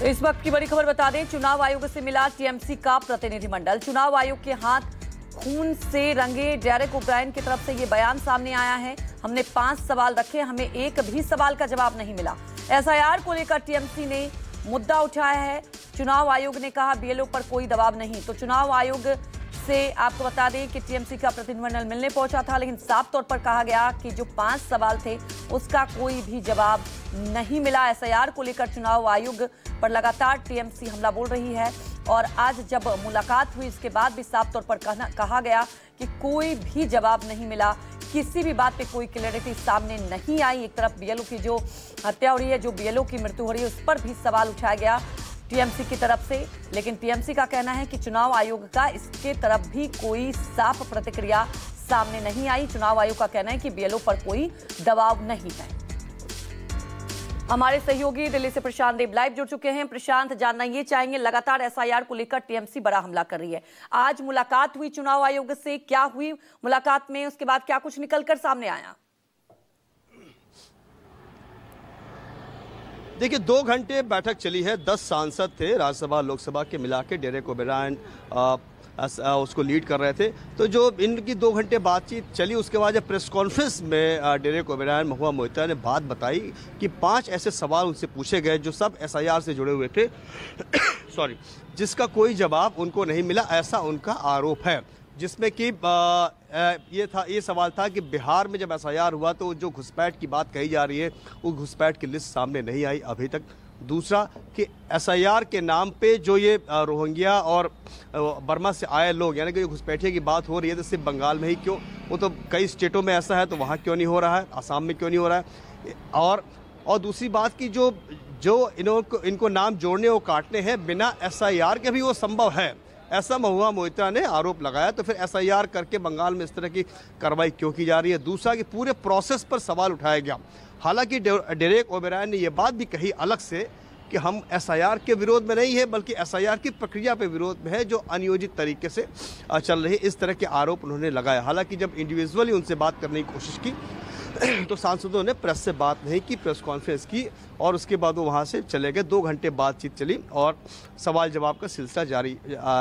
इस वक्त की बड़ी खबर बता दें, चुनाव आयोग से मिला टीएमसी का प्रतिनिधिमंडल। चुनाव आयोग के हाथ खून से रंगे डेरेक ओब्रायन की तरफ से ये बयान सामने आया है। हमने 5 सवाल रखे, हमें एक भी सवाल का जवाब नहीं मिला। एसआईआर को लेकर टीएमसी ने मुद्दा उठाया है। चुनाव आयोग ने कहा बीएलओ पर कोई दबाव नहीं। तो चुनाव आयोग से आपको बता दें कि टीएमसी का प्रतिनिधिमंडल मिलने पहुंचा था, लेकिन साफ तौर पर कहा गया कि जो 5 सवाल थे उसका कोई भी जवाब नहीं मिला। एसआईआर को लेकर चुनाव आयोग पर लगातार टीएमसी हमला बोल रही है और आज जब मुलाकात हुई इसके बाद भी साफ तौर पर कहा गया कि कोई भी जवाब नहीं मिला, किसी भी बात पे कोई क्लैरिटी सामने नहीं आई। एक तरफ बीएलओ की जो हत्या हो रही है, जो बीएलओ की मृत्यु हो रही है, उस पर भी सवाल उठाया गया टीएमसी की तरफ से, लेकिन टीएमसी का कहना है कि चुनाव आयोग का इसके तरफ भी कोई साफ प्रतिक्रिया सामने नहीं आई। चुनाव आयोग का कहना है कि बीएलओ पर कोई दबाव नहीं है। हमारे सहयोगी दिल्ली से प्रशांत देव लाइव जुड़ चुके हैं। प्रशांत, जानना ये चाहेंगे, लगातार एसआईआर को लेकर टीएमसी बड़ा हमला कर रही है। आज मुलाकात हुई चुनाव आयोग से, क्या हुई मुलाकात में, उसके बाद क्या कुछ निकलकर सामने आया? देखिए, 2 घंटे बैठक चली है। 10 सांसद थे राज्यसभा लोकसभा के मिला के। डेरेक ओब्रायन उसको लीड कर रहे थे। तो जो इनकी 2 घंटे बातचीत चली, उसके बाद जब प्रेस कॉन्फ्रेंस में डेरेक ओब्रायन, महुआ मोइत्रा ने बात बताई कि 5 ऐसे सवाल उनसे पूछे गए जो सब एसआईआर से जुड़े हुए थे सॉरी, जिसका कोई जवाब उनको नहीं मिला, ऐसा उनका आरोप है। जिसमें कि ये सवाल था कि बिहार में जब एसआईआर हुआ तो जो घुसपैठ की बात कही जा रही है, वो घुसपैठ की लिस्ट सामने नहीं आई अभी तक। दूसरा कि एसआईआर के नाम पे जो ये रोहिंग्या और बर्मा से आए लोग, यानी कि जो घुसपैठिए की बात हो रही है, तो सिर्फ बंगाल में ही क्यों, वो तो कई स्टेटों में ऐसा है, तो वहाँ क्यों नहीं हो रहा है, आसाम में क्यों नहीं हो रहा है। और दूसरी बात की जो इनको नाम जोड़ने और काटने हैं बिना एसआईआर के भी वो संभव है, ऐसा महुआ मोइत्रा ने आरोप लगाया। तो फिर एसआईआर करके बंगाल में इस तरह की कार्रवाई क्यों की जा रही है। दूसरा कि पूरे प्रोसेस पर सवाल उठाया गया। हालांकि डेरेक ओब्रायन ने यह बात भी कही अलग से कि हम एसआईआर के विरोध में नहीं है, बल्कि एसआईआर की प्रक्रिया पे विरोध में है जो अनियोजित तरीके से चल रही है। इस तरह के आरोप उन्होंने लगाया। हालांकि जब इंडिविजुअली उनसे बात करने की कोशिश की तो सांसदों ने प्रेस से बात नहीं की, प्रेस कॉन्फ्रेंस की और उसके बाद वो वहाँ से चले गए। 2 घंटे बातचीत चली और सवाल जवाब का सिलसिला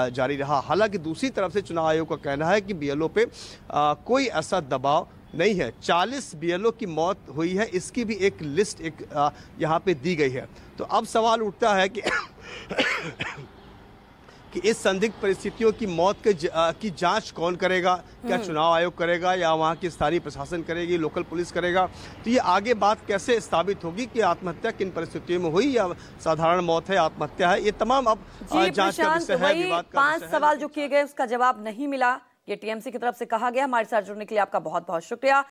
जारी रहा। हालांकि दूसरी तरफ से चुनाव आयोग का कहना है कि बीएलओ पे कोई ऐसा दबाव नहीं है। 40 बीएलओ की मौत हुई है, इसकी भी एक लिस्ट यहाँ पे दी गई है। तो अब सवाल उठता है कि इस संदिग्ध परिस्थितियों की मौत की जांच कौन करेगा? क्या चुनाव आयोग करेगा या वहाँ की स्थानीय प्रशासन करेगी, लोकल पुलिस करेगा? तो ये आगे बात कैसे साबित होगी कि आत्महत्या किन परिस्थितियों में हुई या साधारण मौत है, आत्महत्या है, ये तमाम अब जांच का विषय है, विवाद का विषय है। 5 सवाल जो किए गए उसका जवाब नहीं मिला, ये टीएमसी की तरफ से कहा गया। हमारे साथ जुड़ने के लिए आपका बहुत बहुत शुक्रिया।